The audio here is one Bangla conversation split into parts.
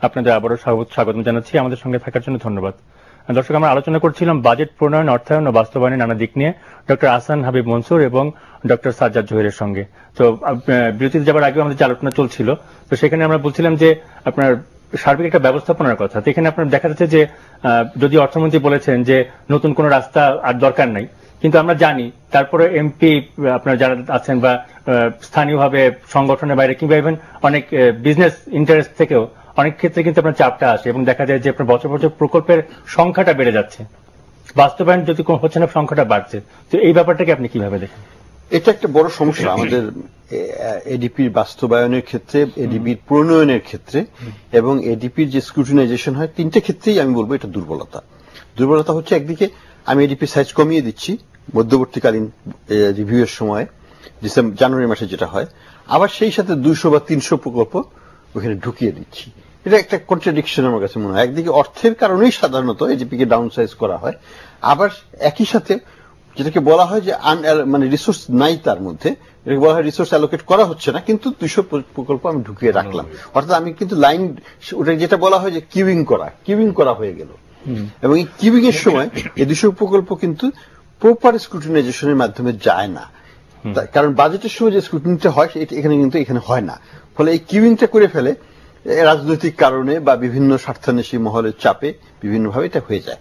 আপনাদের আবারও স্বাগত জানাচ্ছি, আমাদের সঙ্গে থাকার জন্য ধন্যবাদ। দর্শক, আমরা আলোচনা করছিলাম বাজেট প্রণয়ন, অর্থায়ন ও বাস্তবায়নের নানা দিক নিয়ে ডক্টর আহসান হাবিব মনসুর এবং ডক্টর সাজ্জাদ জহিরের সঙ্গে। তো বিরতিতে যাবার আগে আমাদের যে আলোচনা চলছিল, তো সেখানে আমরা বলছিলাম যে আপনার সার্বিক একটা ব্যবস্থাপনার কথা। তো এখানে আপনার দেখা যাচ্ছে যে যদি অর্থমন্ত্রী বলেছেন যে নতুন কোন রাস্তা আর দরকার নাই, কিন্তু আমরা জানি তারপরে এমপি আপনার যারা আছেন বা স্থানীয়ভাবে সংগঠনের বাইরে কিংবা ইভেন অনেক বিজনেস ইন্টারেস্ট থেকেও অনেক ক্ষেত্রে কিন্তু আপনার চাপটা আসে এবং দেখা যায় যে আপনার বছর বছর প্রকল্পের সংখ্যাটা বেড়ে যাচ্ছে, বাস্তবায়ন যদি হচ্ছে না, সংখ্যাটা বাড়ছে। তো এই ব্যাপারটাকে আপনি কিভাবে দেখেন? এটা একটা বড় সমস্যা আমাদের এডিপির বাস্তবায়নের ক্ষেত্রে, এডিপির প্রণয়নের ক্ষেত্রে এবং এডিপির যে স্ক্রুটিনাইজেশন হয়, তিনটে ক্ষেত্রেই আমি বলবো এটা দুর্বলতা হচ্ছে একদিকে আমি এডিপি সাইজ কমিয়ে দিচ্ছি মধ্যবর্তীকালীন রিভিউয়ের সময়, জানুয়ারি মাসে যেটা হয়, আবার সেই সাথে 200 বা 300 প্রকল্প ওখানে ঢুকিয়ে দিচ্ছি। এটা একটা কন্ট্রাডিকশন আমার কাছে মনে হয়। একদিকে অর্থের কারণেই সাধারণত এডিপিকে ডাউন সাইজ করা হয়, আবার একই সাথে যেটাকে বলা হয় যে মানে রিসোর্স নাই, তার মধ্যে এটাকে বলা হয় রিসোর্স অ্যালোকেট করা হচ্ছে না, কিন্তু 200 প্রকল্প আমি ঢুকিয়ে রাখলাম। অর্থাৎ আমি কিন্তু লাইন, ওটা যেটা বলা হয় যে কিউইং করা হয়ে গেল। এবং এই কিউইং এর সময় এই 200 প্রকল্প কিন্তু প্রপার স্ক্রুটিনাইজেশনের মাধ্যমে যায় না, কারণ বাজেটের সময় যে স্ক্রুটিনিটা হয় এখানে হয় না। ফলে এই কিউইংটা করে ফেলে রাজনৈতিক কারণে বা বিভিন্ন স্বার্থান্বেষী মহলের চাপে বিভিন্নভাবে এটা হয়ে যায়।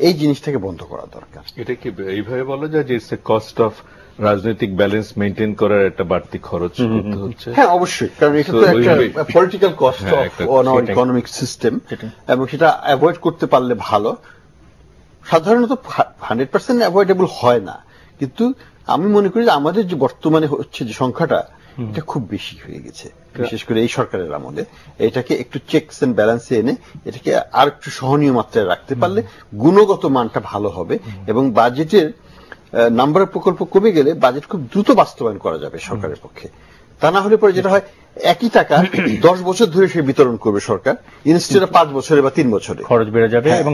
এই জিনিসটাকে বন্ধ করা দরকার। এটা কি এইভাবে বলা যায় যে ইটস এ কস্ট অফ রাজনৈতিক ব্যালেন্স মেইনটেইন করার একটা বাড়তি খরচ করতে হচ্ছে? হ্যাঁ, অবশ্যই, কারণ এটা তো একটা political cost of our economic system, এবং সেটা অ্যাভয়েড করতে পারলে ভালো। সাধারণত 100% অ্যাভয়েডেবল হয় না, কিন্তু আমি মনে করি যে আমাদের যে বর্তমানে হচ্ছে যে সংখ্যাটা, এটা খুব বেশি হয়ে গেছে, বিশেষ করে এই সরকারের আমলে। এটাকে একটু চেকস এন্ড ব্যালেন্সে এনে এটাকে আর একটু সহনীয় মাত্রায় রাখতে পারলে গুণগত মানটা ভালো হবে, এবং বাজেটের নাম্বার অফ প্রকল্প কমে গেলে বাজেট খুব দ্রুত বাস্তবায়ন করা যাবে সরকারের পক্ষে। তা না হলে পরে যেটা হয়, একই টাকা 10 বছর ধরে সে বিতরণ করবে সরকার, ইনস্টেড অফ 5 বছরে বা 3 বছরে খরচ বেড়ে যাবে এবং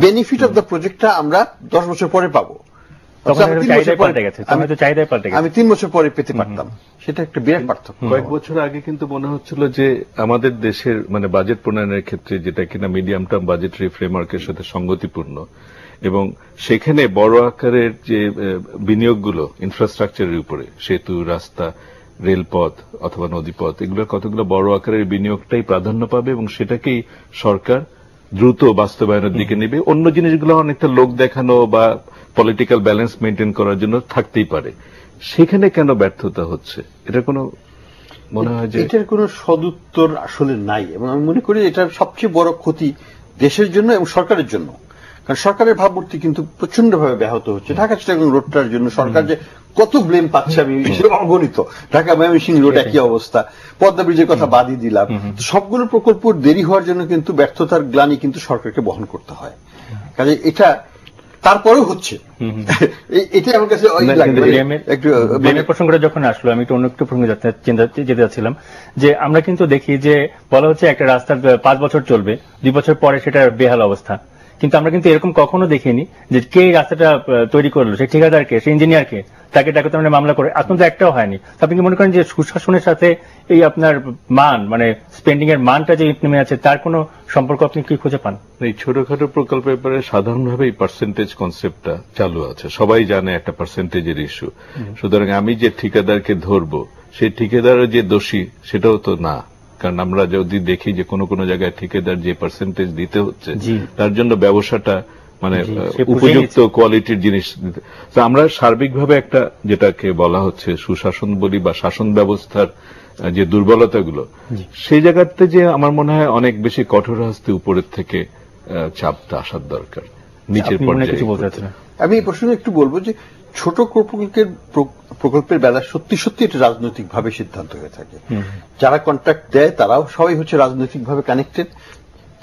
বেনিফিট অফ দ্য প্রজেক্টটা আমরা 10 বছর পরে পাবো। আমি 3 বছর পরে পেতে পারতাম, সেটা একটা বিরাট পার্থক্য। কয়েক বছর আগে কিন্তু মনে হচ্ছিল যে আমাদের দেশের মানে বাজেট প্রণয়নের ক্ষেত্রে, যেটা কিনা মিডিয়াম টার্ম বাজেটারি ফ্রেমওয়ার্কের সাথে সঙ্গতিপূর্ণ, এবং সেখানে বড় আকারের যে বিনিয়োগগুলো ইনফ্রাস্ট্রাকচারের উপরে, সেতু, রাস্তা, রেলপথ অথবা নদীপথ, এগুলোর কতগুলো বড় আকারের বিনিয়োগটাই প্রাধান্য পাবে এবং সেটাকেই সরকার দ্রুত বাস্তবায়নের দিকে নেবে। অন্য জিনিসগুলো অনেকটা লোক দেখানো বা পলিটিক্যাল ব্যালেন্স মেইনটেইন করার জন্য থাকতেই পারে। সেখানে কেন ব্যর্থতা হচ্ছে? এটা কোনো মনে হয় যে এটার কোনো সদুত্তর আসলে নাই, এবং আমি মনে করি এটার সবচেয়ে বড় ক্ষতি দেশের জন্য এবং সরকারের জন্য। কারণ সরকারের ভাবমূর্তি কিন্তু প্রচন্ডভাবে ব্যাহত হচ্ছে। ঢাকা চিটাগাং রোডটার জন্য সরকার যে কত ব্লেম পাচ্ছে আমি অগণিত। ঢাকা ময়মনসিংহ রোড একই অবস্থা, পদ্মা ব্রিজের কথা বাদই দিলাম। সবগুলো প্রকল্প দেরি হওয়ার জন্য কিন্তু ব্যর্থতার গ্লানি কিন্তু সরকারকে বহন করতে হয়। কাজে এটা তারপরেও হচ্ছে, এটাই আমার কাছে প্রসঙ্গটা যখন আসলো, আমি একটু অন্য একটু প্রসঙ্গে যেতে যাচ্ছিলাম যে আমরা কিন্তু দেখি যে বলা হচ্ছে একটা রাস্তার 5 বছর চলবে, 2 বছর পরে সেটা বেহাল অবস্থা। কিন্তু আমরা কিন্তু এরকম কখনো দেখিনি যে কে রাস্তাটা তৈরি করলো, সে ঠিকাদারকে, সে ইঞ্জিনিয়ারকে, তাকে ডাকতে মানে মামলা করে এখন তো একটাও হয়নি। আপনি কি মনে করেন যে সুশাসনের সাথে এই আপনার মান, মানে স্পেন্ডিং এর মানটা যে নেমে আছে, তার কোনো সম্পর্ক আপনি কি খুঁজে পান? এই ছোটখাটো প্রকল্পের ব্যাপারে সাধারণভাবে এই পার্সেন্টেজ কনসেপ্টটা চালু আছে, সবাই জানে একটা পার্সেন্টেজের ইস্যু। সুতরাং আমি যে ঠিকাদারকে ধরবো, সেই ঠিকাদারের যে দোষী সেটাও তো না, কারণ আমরা যদি দেখি যে কোনো কোনো জায়গায় ঠিকাদার যে পার্সেন্টেজ দিতে হচ্ছে তার জন্য ব্যবসাটা মানে উপযুক্ত কোয়ালিটির জিনিস দিতে। আমরা সার্বিকভাবে একটা যেটাকে বলা হচ্ছে সুশাসন বলি বা শাসন ব্যবস্থার যে দুর্বলতাগুলো, সেই জায়গাতে যে আমার মনে হয় অনেক বেশি কঠোর হস্তে উপরের থেকে চাপটা আসার দরকার নিচের পর্যায়ে। আমি এই প্রশ্নে একটু বলবো যে ছোট প্রকল্পের বেলা সত্যি সত্যি এটা রাজনৈতিক ভাবে সিদ্ধান্ত হয়ে থাকে। যারা কন্ট্রাক্ট দেয় তারাও সবাই হচ্ছে রাজনৈতিক ভাবে কানেক্টেড,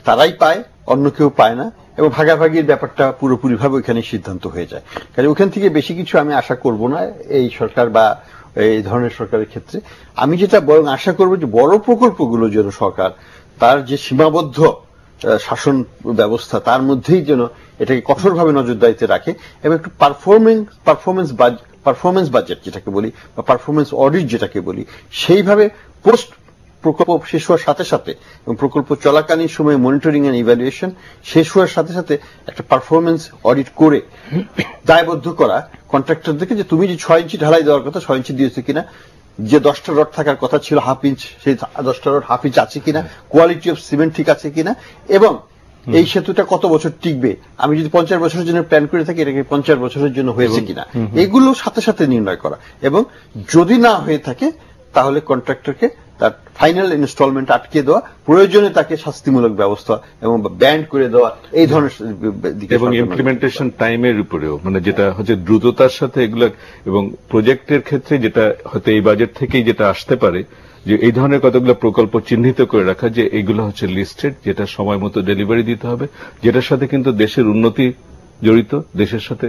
তারাই পায়, অন্য কেউ পায় না, এবং ভাগাভাগির ব্যাপারটা পুরোপুরি ভাবে ওইখানে সিদ্ধান্ত হয়ে যায়। কারণ ওখান থেকে বেশি কিছু আমি আশা করব না এই সরকার বা এই ধরনের সরকারের ক্ষেত্রে। আমি যেটা বরং আশা করবো যে বড় প্রকল্পগুলো যেন সরকার তার যে সীমাবদ্ধ শাসন ব্যবস্থা তার মধ্যেই যেন এটাকে কঠোরভাবে নজরদারিতে রাখে, এবং একটু পারফরমেন্স বাজেট যেটাকে বলি বা পারফরমেন্স অডিট যেটাকে বলি, সেইভাবে পোস্ট প্রকল্প শেষ হওয়ার সাথে সাথে এবং প্রকল্প চলাকালীন সময়ে মনিটরিং এন্ড ইভ্যালুয়েশন শেষ হওয়ার সাথে সাথে একটা পারফরমেন্স অডিট করে দায়বদ্ধ করা কন্ট্রাক্টরদেরকে যে তুমি যে 6 ইঞ্চি ঢালাই দেওয়ার কথা 6 ইঞ্চি দিয়েছে কিনা, যে 10টা রড থাকার কথা ছিল হাফ ইঞ্চ সেই 10টা রড হাফ ইঞ্চ আছে কিনা, কোয়ালিটি অফ সিমেন্ট ঠিক আছে কিনা, এবং এই সেতুটা কত বছর টিকবে, আমি যদি 50 বছরের জন্য প্ল্যান করে থাকি এটাকে 50 বছরের জন্য হয়েছে কিনা, এগুলো সাথে সাথে নির্ণয় করা, এবং যদি না হয়ে থাকে তাহলে কন্ট্রাক্টরকে তার ফাইনাল ইনস্টলমেন্ট আটকে দেওয়া, প্রয়োজনে তাকে শাস্তিমূলক ব্যবস্থা এবং ব্যান্ড করে দেওয়া, এই ধরনের দিকে এবং ইমপ্লিমেন্টেশন টাইমের উপরেও মানে যেটা হচ্ছে দ্রুততার সাথে এগুলো, এবং প্রজেক্টের ক্ষেত্রে যেটা হয়তো এই বাজেট থেকেই যেটা আসতে পারে যে এই ধরনের কতগুলো প্রকল্প চিহ্নিত করে রাখা যে এইগুলো হচ্ছে লিস্টেড, যেটা সময় মতো ডেলিভারি দিতে হবে, যেটার সাথে কিন্তু দেশের উন্নতি জড়িত, দেশের সাথে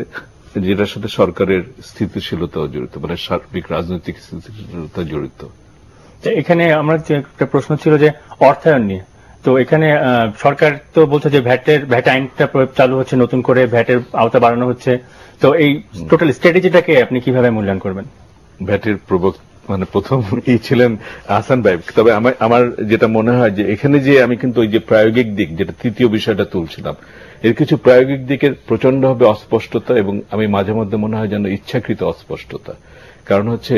যেটার সাথে সরকারের স্থিতিশীলতাও জড়িত, মানে সার্বিক রাজনৈতিক স্থিতিশীলতা জড়িত। এখানে আমার যে একটা প্রশ্ন ছিল যে অর্থায়ন নিয়ে, তো এখানে সরকার তো বলছে যে ভ্যাট আইনটা চালু হচ্ছে, নতুন করে ভ্যাটের আওতা বাড়ানো হচ্ছে, তো এই টোটাল স্ট্র্যাটেজিটাকে আপনি কিভাবে মূল্যায়ন করবেন? ভ্যাটের মানে প্রথম ছিলেন আহসান ভাই, তবে আমার যেটা মনে হয় যে এখানে যে আমি কিন্তু ওই যে প্রায়োগিক দিক, যেটা তৃতীয় বিষয়টা তুলছিলাম, এর কিছু প্রায়োগিক দিকের প্রচন্ডভাবে অস্পষ্টতা, এবং আমি মাঝে মধ্যে মনে হয় যেন ইচ্ছাকৃত অস্পষ্টতা। কারণ হচ্ছে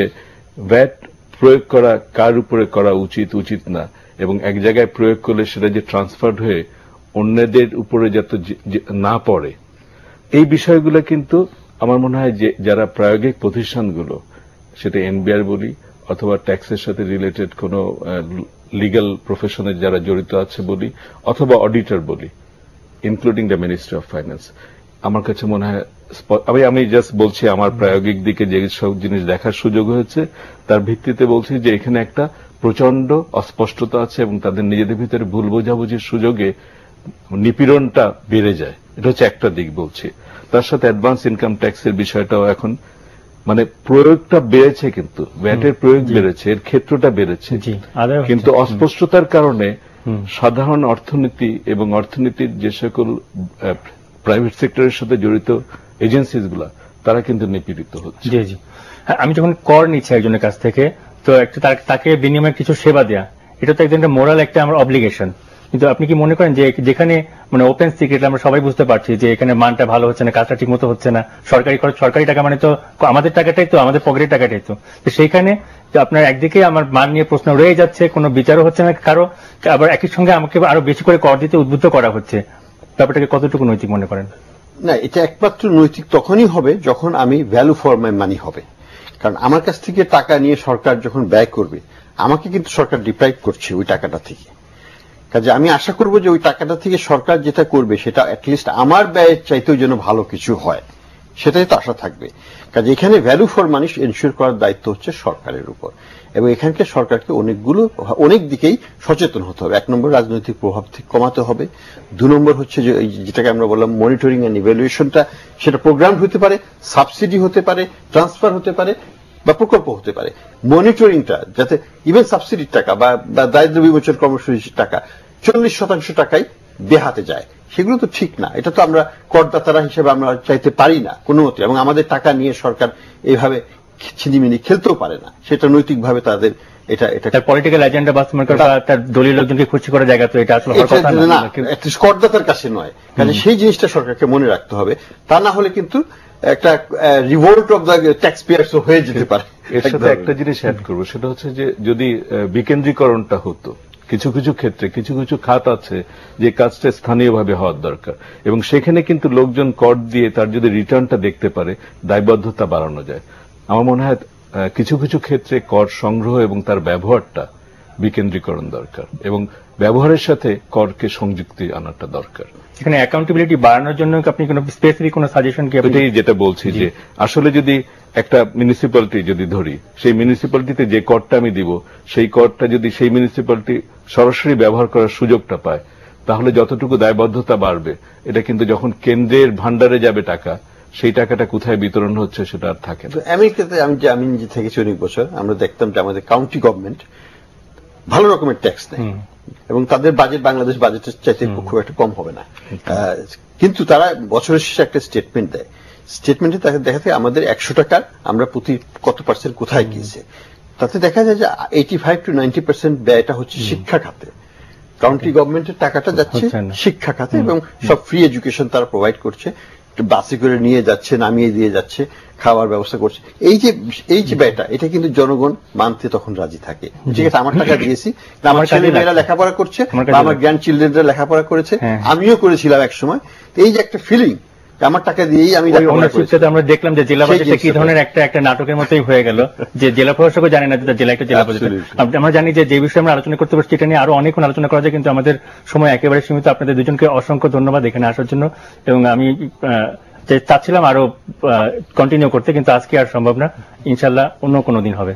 ভ্যাট প্রয়োগ করা কার উপরে করা উচিত উচিত না, এবং এক জায়গায় প্রয়োগ করলে সেটা যে ট্রান্সফার হয়ে অন্যদের উপরে যাতে না পড়ে, এই বিষয়গুলো কিন্তু আমার মনে হয় যে যারা প্রায়োগিক প্রতিষ্ঠানগুলো, সেটা এনবিআর বলি অথবা ট্যাক্সের সাথে রিলেটেড কোন লিগ্যাল প্রফেশনে যারা জড়িত আছে বলি, অথবা অডিটর বলি, including the ministry of finance, আমার কাছে মনে হয় আমি জাস্ট বলছি আমার প্রায়োগিক দিকে যে সব জিনিস দেখার সুযোগ হয়েছে তার ভিত্তিতে বলছি যে এখানে একটা প্রচন্ড অস্পষ্টতা আছে, এবং তাদের নিজেদের ভিতরে ভুল বোঝাবুঝির সুযোগে নিপীড়নটা বেড়ে যায়। এটা হচ্ছে একটা দিক বলছি। তার সাথে অ্যাডভান্স ইনকাম ট্যাক্সের বিষয়টাও এখন মানে প্রয়োগটা বেড়েছে, কিন্তু ভ্যাটের প্রয়োগ বেড়েছে, এর ক্ষেত্রটা বেড়েছে, কিন্তু অস্পষ্টতার কারণে সাধারণ অর্থনীতি এবং অর্থনীতির যে সকল প্রাইভেট সেক্টরের সাথে জড়িত এজেন্সিস গুলা তারা কিন্তু নিপীড়িত হচ্ছে। জি জি, আমি যখন কর নিচ্ছি একজনের কাছ থেকে, তো একটা তাকে বিনিময়ে কিছু সেবা দেয়া, এটা তো একজন মোরাল একটা আমার অব্লিগেশন। কিন্তু আপনি কি মনে করেন যে যেখানে মানে ওপেন সিক্রেট আমরা সবাই বুঝতে পারছি যে এখানে মানটা ভালো হচ্ছে না, কাজটা ঠিক মতো হচ্ছে না, সরকারি খরচ সরকারি টাকা, মানে তো আমাদের টাকাটাই তো, আমাদের পকেটের টাকাটাই তো, সেইখানে আপনার একদিকে আমার মান নিয়ে প্রশ্ন রয়ে যাচ্ছে, কোনো বিচারও হচ্ছে না কারো, আবার একই সঙ্গে আমাকে আরো বেশি করে কর দিতে উদ্বুদ্ধ করা হচ্ছে, ব্যাপারটাকে কতটুকু নৈতিক মনে করেন? না, এটা একমাত্র নৈতিক তখনই হবে যখন আমি ভ্যালু ফর মাই মানি হবে। কারণ আমার কাছ থেকে টাকা নিয়ে সরকার যখন ব্যয় করবে, আমাকে কিন্তু সরকার ডিপ্রাইভ করছে ওই টাকাটা থেকে। কাজে আমি আশা করব যে ওই টাকাটা থেকে সরকার যেটা করবে সেটা অ্যাটলিস্ট আমার ব্যয়ের চাইতেও যেন ভালো কিছু হয়, সেটাই তো আশা থাকবে। কাজে এখানে ভ্যালু ফর মানি এনশিওর করার দায়িত্ব হচ্ছে সরকারের উপর, এবং এখানকার সরকারকে অনেক দিকেই সচেতন হতে হবে। 1 নম্বর রাজনৈতিক প্রভাব থেকে কমাতে হবে। 2 নম্বর হচ্ছে যে যেটাকে আমরা বললাম মনিটরিং এন্ড ইভ্যালুয়েশনটা, সেটা প্রোগ্রাম হতে পারে, সাবসিডি হতে পারে, ট্রান্সফার হতে পারে, বা প্রকল্প হতে পারে। মনিটরিংটা যাতে ইভেন সাবসিডির টাকা বা দারিদ্র বিমোচন কর্মসূচির টাকা 40% টাকাই বেহাতে যায়, সেগুলো তো ঠিক না। এটা তো আমরা করদাতারা হিসেবে আমরা চাইতে পারি না কোনো মতে, এবং আমাদের টাকা নিয়ে সরকার এইভাবে ছিনিমিনি খেলতেও পারে না, সেটা নৈতিকভাবে তাদের এটা পলিটিক্যাল এজেন্ডা বাস্তবায়ন করা, তার দলীয় লোকজনকে খুশি করার জায়গা তো এটা আসলে না, করদাতার কাছে নয়। কাজে সেই জিনিসটা সরকারকে মনে রাখতে হবে, তা না হলে কিন্তু একটা revolt of the tax pairs হয়ে যেতে পারে। এর সাথে একটা জিনিস অ্যাড করবো, সেটা হচ্ছে যে যদি বিকেন্দ্রীকরণটা হতো, কিছু কিছু ক্ষেত্রে কিছু কিছু খাত আছে যে কাজটা স্থানীয়ভাবে হওয়ার দরকার, এবং সেখানে কিন্তু লোকজন কর দিয়ে তার যদি রিটার্নটা দেখতে পারে, দায়বদ্ধতা বাড়ানো যায়। আমার মনে হয় কিছু কিছু ক্ষেত্রে কর সংগ্রহ এবং তার ব্যবহারটা বিকেন্দ্রীকরণ দরকার, এবং ব্যবহারের সাথে করকে সংযুক্তি আনাটা দরকার। এখানে অ্যাকাউন্টেবিলিটি বাড়ানোর জন্য আপনি কোনো স্পেসিফিক কোনো সাজেশন কি? এটাই যেটা বলছি যে আসলে যদি একটা মিউনিসিপ্যালিটি যদি ধরি, সেই মিউনিসিপ্যালিটিতে যে করটা আমি দিব, সেই করটা যদি সেই মিউনিসিপ্যালিটি সরাসরি ব্যবহার করার সুযোগটা পায়, তাহলে যতটুকু দায়বদ্ধতা বাড়বে, এটা কিন্তু যখন কেন্দ্রের ভান্ডারে যাবে টাকা, সেই টাকাটা কোথায় বিতরণ হচ্ছে সেটা আর থাকে না। আমেরিকাতে আমি যে থেকেছি অনেক বছর, আমরা দেখতাম যে আমাদের কাউন্টি গভর্নমেন্ট ভালো রকমের ট্যাক্স নেয়, এবং তাদের বাজেট বাংলাদেশ বাজেটের চাইতে খুব একটা কম হবে না, কিন্তু তারা বছরের শেষে একটা স্টেটমেন্ট দেয়। স্টেটমেন্টে দেখা যায় আমাদের 100 টাকার আমরা প্রতি কত % কোথায় গিয়েছে। তাতে দেখা যায় যে 85 to 90% ব্যয়টা হচ্ছে শিক্ষা খাতে। কাউন্টি গভর্নমেন্টের টাকাটা যাচ্ছে শিক্ষা খাতে এবং সব ফ্রি এডুকেশন তারা প্রোভাইড করছে, বাসে করে নিয়ে যাচ্ছে, নামিয়ে দিয়ে যাচ্ছে, খাওয়ার ব্যবস্থা করছে। এই যে ব্যয়টা, এটা কিন্তু জনগণ মানতে তখন রাজি থাকে। ঠিক আছে, আমার টাকা দিয়েছি, আমার ছেলেমেয়েরা লেখাপড়া করছে, আমার গ্র্যান্ড চিলড্রেনরা লেখাপড়া করেছে, আমিও করেছিলাম এক সময়। এই যে একটা ফিলিং, আমার টাকা দিয়েই আমি আমরা দেখলাম যে জেলা বাজেটে কি ধরনের একটা নাটকের মতোই হয়ে গেল, যে জেলা প্রশাসকও জানে না যে জেলা একটা জেলা বাজেট। আমরা জানি যে বিষয়ে আমরা আলোচনা করতে পারছি, এটা নিয়ে আরো অনেকক্ষণ আলোচনা করা যায়, কিন্তু আমাদের সময় একেবারে সীমিত। আপনাদের দুজনকে অসংখ্য ধন্যবাদ এখানে আসার জন্য, এবং আমি চাচ্ছিলাম আরো কন্টিনিউ করতে, কিন্তু আজকে আর সম্ভব না, ইনশাল্লাহ অন্য কোনো দিন হবে।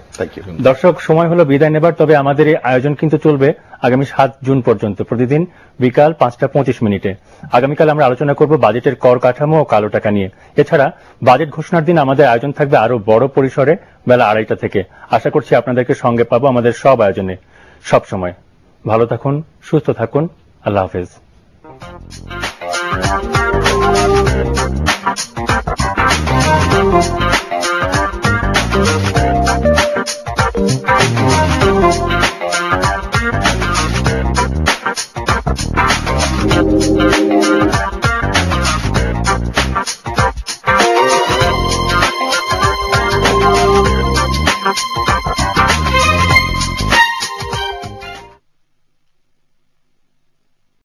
দর্শক, সময় হলো বিদায় নেবার, তবে আমাদের এই আয়োজন কিন্তু চলবে আগামী 7 জুন পর্যন্ত, প্রতিদিন বিকাল 5:25। আগামীকাল আমরা আলোচনা করব বাজেটের কর কাঠামো ও কালো টাকা নিয়ে। এছাড়া বাজেট ঘোষণার দিন আমাদের আয়োজন থাকবে আরো বড় পরিসরে, বেলা 2:30 থেকে। আশা করছি আপনাদেরকে সঙ্গে পাবো আমাদের সব আয়োজনে। সব সময় ভালো থাকুন, সুস্থ থাকুন, আল্লাহ হাফেজ।